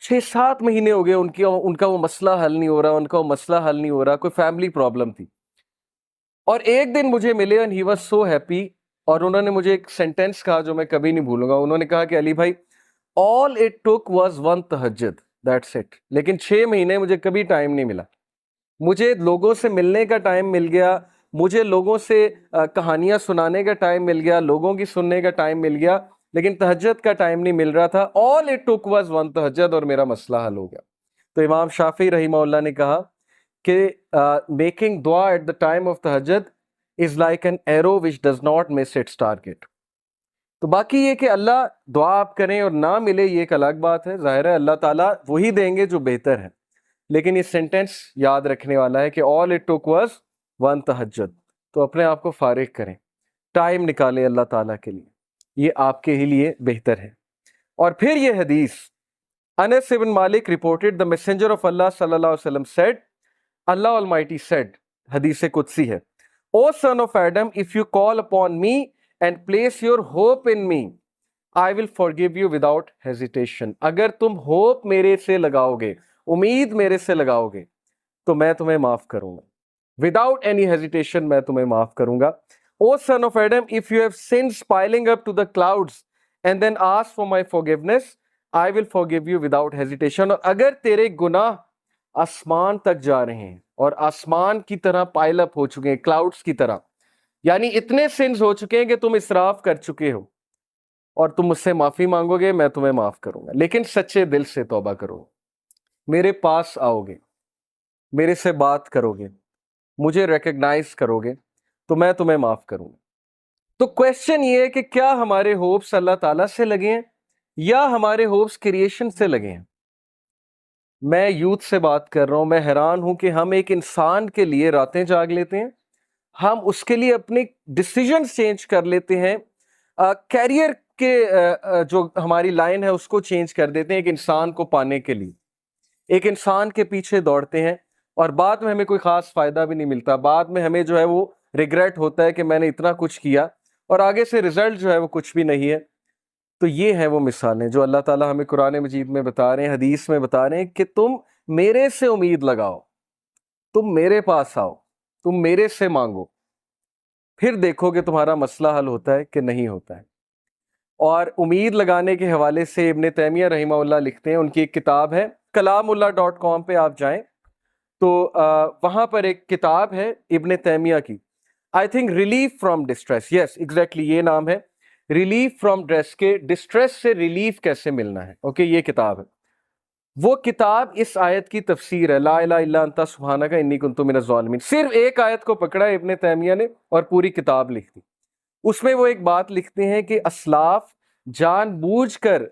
6-7 مہینے ہو گئے ان کا وہ مسئلہ حل نہیں ہو رہا، ان کا وہ مسئلہ حل نہیں ہو رہا، کوئی فیملی پرابلم تھی. اور ایک دن مجھے ملے and he was so happy، اور انہوں نے مجھے ایک سینٹینس کہا جو میں کبھی نہیں بھولوں گا. انہوں نے کہا کہ علی بھائی all it took was one تہجد، that's it. لیکن 6 مہینے مجھے کبھی ٹائم نہیں ملا. مجھے لوگوں سے ملنے کا ٹائم مل گیا، مجھے لوگوں سے کہانیاں سنانے کا ٹائم مل گیا، لوگوں کی سننے کا ٹائم مل گیا، لیکن تہجد کا ٹائم نہیں مل رہا تھا. all it took was one تہجد، اور میرا مسئلہ حل ہو گیا. تو امام شافعی رحمہ اللہ نے کہا کہ میکنگ دعا ایٹ دا ٹائم آف تہجد is like an arrow which does not miss its target. تو باقی یہ کہ اللہ دعا آپ کریں اور نہ ملے یہ ایک الگ بات ہے، ظاہر ہے اللہ تعالیٰ وہی دیں گے جو بہتر ہے. لیکن یہ سینٹینس یاد رکھنے والا ہے کہ all it took was one تہجد. تو اپنے آپ کو فارغ کریں، ٹائم نکالیں اللہ تعالیٰ کے لیے، یہ آپ کے ہی لیے بہتر ہے. اور پھر یہ حدیث انس بن مالک reported the messenger of Allah صلی اللہ علیہ وسلم said، Allah Almighty said، حدیث قدسی ہے، O son of Adam, if you call upon me and place your hope in me, I will forgive you without hesitation. اگر تم ہوپ میرے سے لگاؤ گے، امید میرے سے لگاؤ گے، تو میں تمہیں معاف کروں گا. Without any hesitation میں تمہیں معاف کروں گا. O son of Adam, if you have sins piling up to the clouds and then ask for my forgiveness, I will forgive you without hesitation. اور اگر تیرے گناہ آسمان تک جا رہے ہیں اور آسمان کی طرح پائل اپ ہو چکے ہیں، کلاؤڈز کی طرح، یعنی اتنے سنز ہو چکے ہیں کہ تم اسراف کر چکے ہو، اور تم مجھ سے معافی مانگو گے، میں تمہیں معاف کروں گا. لیکن سچے دل سے توبہ کرو، میرے پاس آؤ گے، میرے سے بات کرو گے، مجھے ریکگنائز کرو گے، تو میں تمہیں معاف کروں گا. تو کویسچن یہ ہے کہ کیا ہمارے ہوپس اللہ تعالیٰ سے لگے ہیں یا ہمارے ہوپس کریشن سے لگے ہیں؟ میں یوتھ سے بات کر رہا ہوں، میں حیران ہوں کہ ہم ایک انسان کے لیے راتیں جاگ لیتے ہیں، ہم اس کے لیے اپنے ڈیسیجنز چینج کر لیتے ہیں، کیریئر کے جو ہماری لائن ہے اس کو چینج کر دیتے ہیں ایک انسان کو پانے کے لیے، ایک انسان کے پیچھے دوڑتے ہیں، اور بعد میں ہمیں کوئی خاص فائدہ بھی نہیں ملتا. بعد میں ہمیں جو ہے وہ ریگریٹ ہوتا ہے کہ میں نے اتنا کچھ کیا اور آگے سے رزلٹ جو ہے وہ کچھ بھی نہیں ہے. تو یہ ہیں وہ مثالیں جو اللہ تعالیٰ ہمیں قرآن مجید میں بتا رہے ہیں، حدیث میں بتا رہے ہیں کہ تم میرے سے امید لگاؤ، تم میرے پاس آؤ، تم میرے سے مانگو، پھر دیکھو کہ تمہارا مسئلہ حل ہوتا ہے کہ نہیں ہوتا ہے. اور امید لگانے کے حوالے سے ابن تیمیہ رحمہ اللہ لکھتے ہیں، ان کی ایک کتاب ہے kalamullah.com پہ آپ جائیں تو وہاں پر ایک کتاب ہے ابن تیمیہ کی، I think relief from distress, yes exactly یہ نام ہے، ریلیف فرام ڈسٹریس، کے ڈسٹریس سے ریلیف کیسے ملنا ہے. اوکے یہ کتاب ہے. وہ کتاب اس آیت کی تفسیر ہے، لا الہ الا انت سبحانک انی کنت من الظالمین. صرف ایک آیت کو پکڑا ابن تیمیہ نے اور پوری کتاب لکھ دی. اس میں وہ ایک بات لکھتے ہیں کہ اسلاف جان بوجھ کر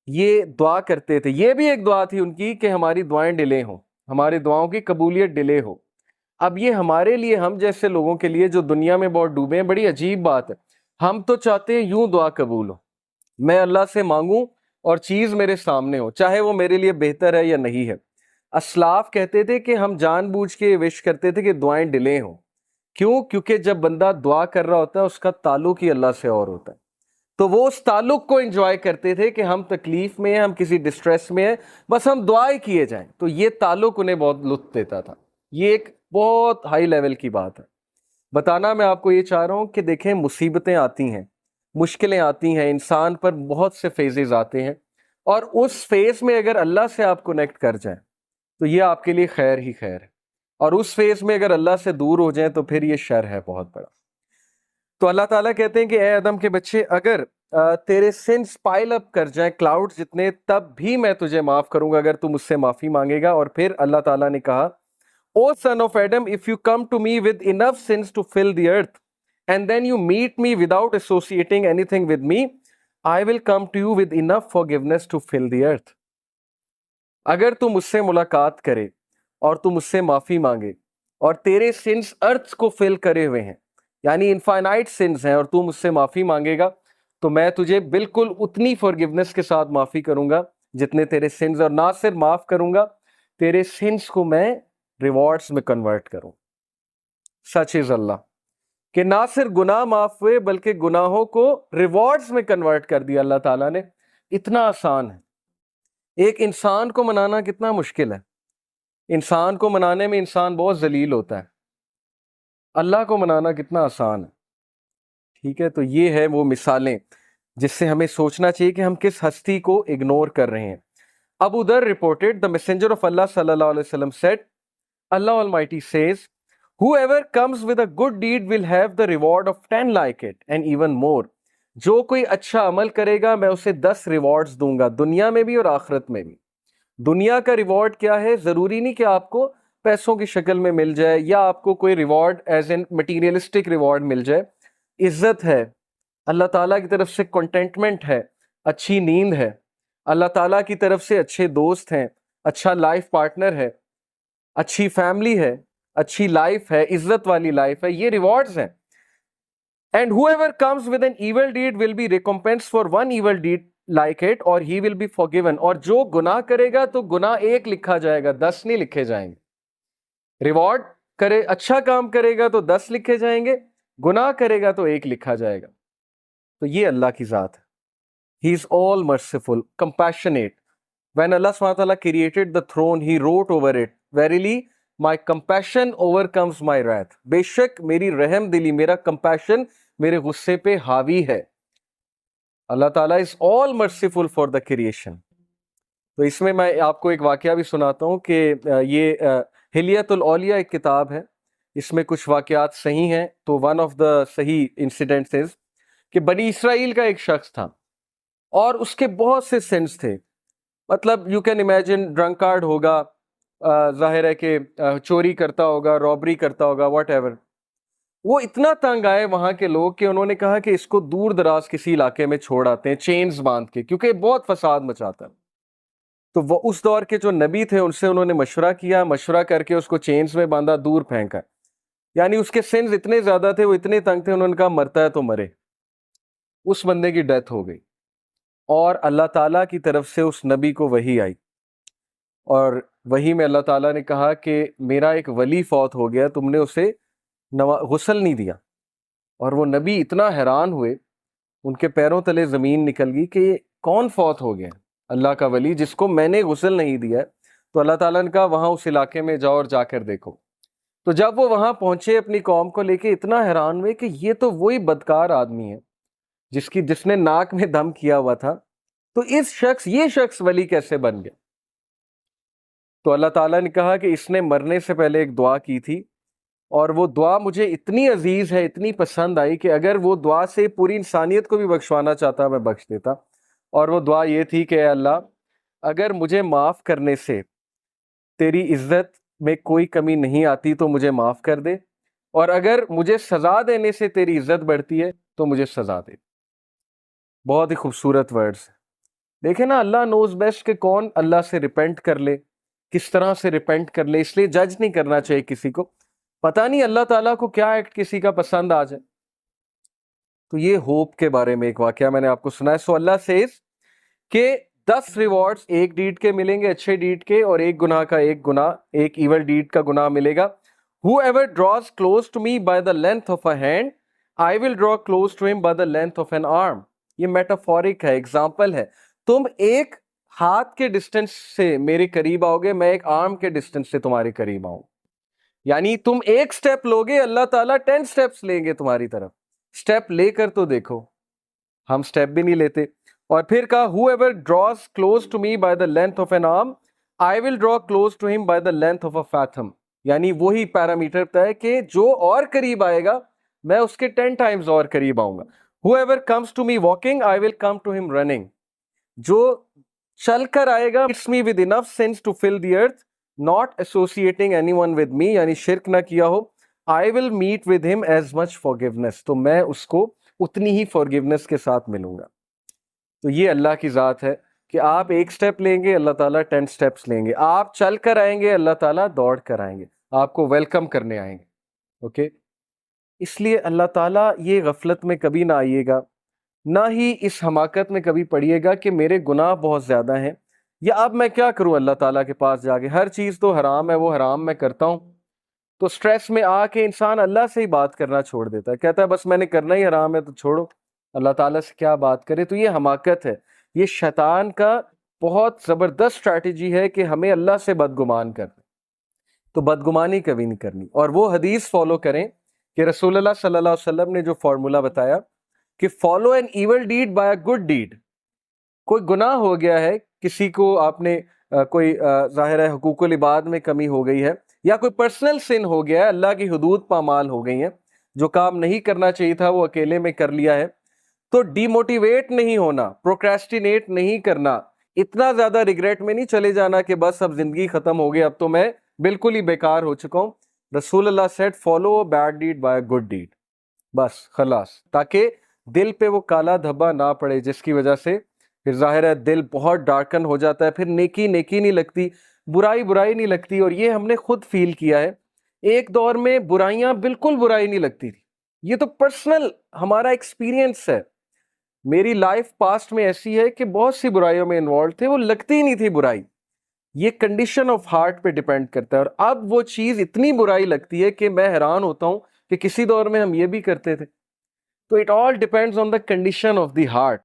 یہ دعا کرتے تھے، یہ بھی ایک دعا تھی ان کی کہ ہماری دعائیں ڈیلے ہوں، ہماری دعاؤں کی قبولیت ڈیلے ہو. اب یہ ہمارے لیے، ہم جیسے لوگوں کے لیے جو دنیا میں بہت ڈوبے ہیں، بڑی عجیب بات ہے. ہم تو چاہتے ہیں یوں دعا قبول ہو، میں اللہ سے مانگوں اور چیز میرے سامنے ہو، چاہے وہ میرے لیے بہتر ہے یا نہیں ہے. اسلاف کہتے تھے کہ ہم جان بوجھ کے وش کرتے تھے کہ دعائیں ڈیلے ہوں. کیوں؟ کیونکہ جب بندہ دعا کر رہا ہوتا ہے اس کا تعلق ہی اللہ سے اور ہوتا ہے. تو وہ اس تعلق کو انجوائے کرتے تھے کہ ہم تکلیف میں ہیں، ہم کسی ڈسٹریس میں ہیں، بس ہم دعائیں کیے جائیں. تو یہ تعلق انہیں بہت لطف دیتا تھا. یہ ایک بہت ہائی لیول کی بات ہے. بتانا میں آپ کو یہ چاہ رہا ہوں کہ دیکھیں مصیبتیں آتی ہیں، مشکلیں آتی ہیں، انسان پر بہت سے فیزز آتے ہیں، اور اس فیز میں اگر اللہ سے آپ کنیکٹ کر جائیں تو یہ آپ کے لیے خیر ہی خیر ہے، اور اس فیز میں اگر اللہ سے دور ہو جائیں تو پھر یہ شر ہے بہت بڑا. تو اللہ تعالیٰ کہتے ہیں کہ اے آدم کے بچے، اگر تیرے سنس پائل اپ کر جائیں کلاؤڈ جتنے، تب بھی میں تجھے معاف کروں گا اگر تو مجھ سے معافی مانگے گا. اور پھر اللہ تعالیٰ نے کہا O son of Adam, if you come to me with enough sins to fill the earth, and then you meet me without associating anything with me, I will come to you with enough forgiveness to fill the earth. اگر تو مجھ سے ملاقات کرے اور تو مجھ سے معافی مانگے اور تیرے سنس ارتھ کو فل کرے ہوئے ہیں، یعنی انفائنائٹ سنس ہیں، اور تو مجھ سے معافی مانگے گا تو میں تجھے بالکل اتنی فورگیونس کے ساتھ معافی کروں گا جتنے تیرے سنس، اور نہ صرف معاف کروں گا، تیرے سنس کو میں ریوارڈز میں کنورٹ کروں. سچ از اللہ کہ نہ صرف گناہ معاف ہوئے بلکہ گناہوں کو ریوارڈز میں کنورٹ کر دیا اللہ تعالیٰ نے. اتنا آسان ہے. ایک انسان کو منانا کتنا مشکل ہے، انسان کو منانے میں انسان بہت ذلیل ہوتا ہے، اللہ کو منانا کتنا آسان ہے. ٹھیک ہے، تو یہ ہے وہ مثالیں جس سے ہمیں سوچنا چاہیے کہ ہم کس ہستی کو اگنور کر رہے ہیں. ابو ذر reported, the messenger of Allah sallallahu alaihi wasallam said, Allah Almighty says, whoever comes with a good deed will have the reward of 10 like it and even more. جو کوئی اچھا عمل کرے گا میں اسے 10 ریوارڈز دوں گا، دنیا میں بھی اور آخرت میں بھی. دنیا کا ریوارڈ کیا ہے؟ ضروری نہیں کہ آپ کو پیسوں کی شکل میں مل جائے یا آپ کو کوئی reward as an materialistic reward مل جائے. عزت ہے، اللہ تعالیٰ کی طرف سے کنٹینٹمنٹ ہے، اچھی نیند ہے، اللہ تعالیٰ کی طرف سے اچھے دوست ہیں، اچھا لائف پارٹنر ہے، اچھی فیملی ہے، اچھی لائف ہے، عزت والی لائف ہے، یہ ریوارڈز ہیں. And whoever comes with an evil deed will be recompensed for one evil deed like it or he will be forgiven. اور جو گناہ کرے گا تو گناہ ایک لکھا جائے گا، 10 نہیں لکھے جائیں گے. ریوارڈ کرے، اچھا کام کرے گا تو 10 لکھے جائیں گے، گناہ کرے گا تو ایک لکھا جائے گا. تو یہ اللہ کی ذات ہے. He is all merciful, compassionate. When Allah SWT created the throne, He wrote over it, Verily, my compassion overcomes my wrath. بے شک میری رحم دلی، میرا compassion میرے غصے پہ حاوی ہے. اللہ تعالیٰ is all merciful for the creation. تو اس میں آپ کو ایک واقعہ بھی سناتا ہوں کہ یہ حلیت الاولیاء ایک کتاب ہے، اس میں کچھ واقعات صحیح ہیں. تو ون آف دا صحیح انسیڈنٹس از کہ بنی اسرائیل کا ایک شخص تھا اور اس کے بہت سے سنس تھے. مطلب یو کین امیجن ڈرنکارڈ ہوگا، ظاہر ہے کہ چوری کرتا ہوگا، رابری کرتا ہوگا، واٹ ایور. وہ اتنا تنگ آئے وہاں کے لوگ کہ انہوں نے کہا کہ اس کو دور دراز کسی علاقے میں چھوڑ آتے ہیں چینز باندھ کے، کیونکہ بہت فساد مچاتا ہے. تو وہ اس دور کے جو نبی تھے ان سے انہوں نے مشورہ کیا، مشورہ کر کے اس کو چینز میں باندھا، دور پھینکا. یعنی اس کے سنز اتنے زیادہ تھے، وہ اتنے تنگ تھے، انہوں نے کہا مرتا ہے تو مرے. اس بندے کی ڈیتھ ہو گئی اور اللہ تعالیٰ کی طرف سے اس نبی کو وحی آئی، اور وحی میں اللہ تعالیٰ نے کہا کہ میرا ایک ولی فوت ہو گیا، تم نے اسے غسل نہیں دیا. اور وہ نبی اتنا حیران ہوئے، ان کے پیروں تلے زمین نکل گئی کہ یہ کون فوت ہو گیا؟ اللہ کا ولی جس کو میں نے غسل نہیں دیا. تو اللہ تعالیٰ نے کہا وہاں اس علاقے میں جاؤ اور جا کر دیکھو. تو جب وہ وہاں پہنچے اپنی قوم کو لے کے، اتنا حیران ہوئے کہ یہ تو وہی بدکار آدمی ہے جس نے ناک میں دم کیا ہوا تھا. تو یہ شخص ولی کیسے بن گیا؟ تو اللہ تعالیٰ نے کہا کہ اس نے مرنے سے پہلے ایک دعا کی تھی، اور وہ دعا مجھے اتنی عزیز ہے، اتنی پسند آئی کہ اگر وہ دعا سے پوری انسانیت کو بھی بخشوانا چاہتا میں بخش دیتا. اور وہ دعا یہ تھی کہ اے اللہ، اگر مجھے معاف کرنے سے تیری عزت میں کوئی کمی نہیں آتی تو مجھے معاف کر دے، اور اگر مجھے سزا دینے سے تیری عزت بڑھتی ہے تو مجھے سزا دے. بہت ہی خوبصورت ورڈز. دیکھیں نا، اللہ نوز بیسٹ کہ کون اللہ سے ریپینٹ کر لے، کس طرح سے ریپینٹ کر لے. اس لیے جج نہیں کرنا چاہیے کسی کو، پتہ نہیں اللہ تعالیٰ کو کیا ایکٹ کسی کا پسند آ جائے. تو یہ ہوپ کے بارے میں ایک واقعہ میں نے آپ کو سنا ہے. سو اللہ سیز کہ 10 ریوارڈز ایک ڈیڈ کے ملیں گے، اچھے ڈیڈ کے، اور ایک گناہ کا ایک گناہ، ایک ایول ڈیڈ کا گناہ ملے گا. Whoever draws close to me by the length of a hand, I will draw close to him by the length of an arm. یہ میٹافورک ہے، ایگزامپل ہے. تم ایک ہاتھ کے ڈسٹینس سے میرے قریب آؤ گے، میں ایک آرم کے ڈسٹینس سے تمہارے قریب آؤں. یعنی تم ایک سٹیپ لوگے، اللہ تعالیٰ 10 سٹیپس لیں گے تمہاری طرف. سٹیپ لے کر تو دیکھو، ہم سٹیپ بھی نہیں لیتے. اور پھر کہا whoever draws close to me by the length of an arm, I will draw close to him by the length of a fathom. یعنی وہی پیرامیٹر بتا ہے کہ جو اور قریب آئے گا میں اس کے 10 ٹائمز اور قریب آؤں گا. whoever comes to me walking, I will come to him running. جو چل کر آئے گا it's me with enough sense to fill the earth, not associating anyone with me, یعنی شرک نہ کیا ہو. I will meet with him as much forgiveness. تو میں اس کو اتنی ہی forgiveness کے ساتھ ملوں گا. تو یہ اللہ کی ذات ہے کہ آپ ایک سٹیپ لیں گے، اللہ تعالیٰ 10 سٹیپس لیں گے. آپ چل کر آئیں گے، اللہ تعالیٰ دوڑ کر آئیں گے، آپ کو ویلکم کرنے آئیں گے. اوکے، اس لیے اللہ تعالیٰ یہ غفلت میں کبھی نہ آئیے گا، نہ ہی اس حماقت میں کبھی پڑیے گا کہ میرے گناہ بہت زیادہ ہیں، یا اب میں کیا کروں اللہ تعالیٰ کے پاس جا کے، ہر چیز تو حرام ہے، وہ حرام میں کرتا ہوں. تو سٹریس میں آ کے انسان اللہ سے ہی بات کرنا چھوڑ دیتا ہے، کہتا ہے بس میں نے کرنا ہی حرام ہے تو چھوڑو، اللہ تعالیٰ سے کیا بات کرے. تو یہ حماقت ہے، یہ شیطان کا بہت زبردست اسٹریٹجی ہے کہ ہمیں اللہ سے بدگمان کرنا، تو بدگمانی کبھی نہیں کرنی، اور وہ حدیث فالو کریں کہ رسول اللہ صلی اللہ علیہ وسلم نے جو فارمولا بتایا کہ follow and evil deed by a good deed. کوئی گناہ ہو گیا ہے، کسی کو آپ نے کوئی ظاہر ہے حقوق العباد میں کمی ہو گئی ہے، یا کوئی پرسنل سن ہو گیا ہے، اللہ کی حدود پامال ہو گئی ہیں، جو کام نہیں کرنا چاہیے تھا وہ اکیلے میں کر لیا ہے، تو ڈی موٹیویٹ نہیں ہونا، پروکریسٹینیٹ نہیں کرنا، اتنا زیادہ ریگریٹ میں نہیں چلے جانا کہ بس اب زندگی ختم ہو گئی، اب تو میں بالکل ہی بیکار ہو چکا ہوں. رسول اللہ said follow a bad deed by a good deed, بس خلاص، تاکہ دل پہ وہ کالا دھبا نہ پڑے جس کی وجہ سے پھر ظاہر ہے دل بہت ڈارکن ہو جاتا ہے، پھر نیکی نیکی نہیں لگتی، برائی برائی نہیں لگتی. اور یہ ہم نے خود فیل کیا ہے، ایک دور میں برائیاں بالکل برائی نہیں لگتی تھی. یہ تو پرسنل ہمارا ایکسپیرینس ہے. میری لائف پاسٹ میں ایسی ہے کہ بہت سی برائیوں میں انوالو تھے، وہ لگتی ہی نہیں تھی برائی. یہ کنڈیشن آف ہارٹ پہ ڈیپینڈ کرتا ہے. اور اب وہ چیز اتنی برائی لگتی ہے کہ میں حیران ہوتا ہوں کہ کسی دور میں ہم یہ بھی کرتے تھے. تو it all depends on the condition of the heart.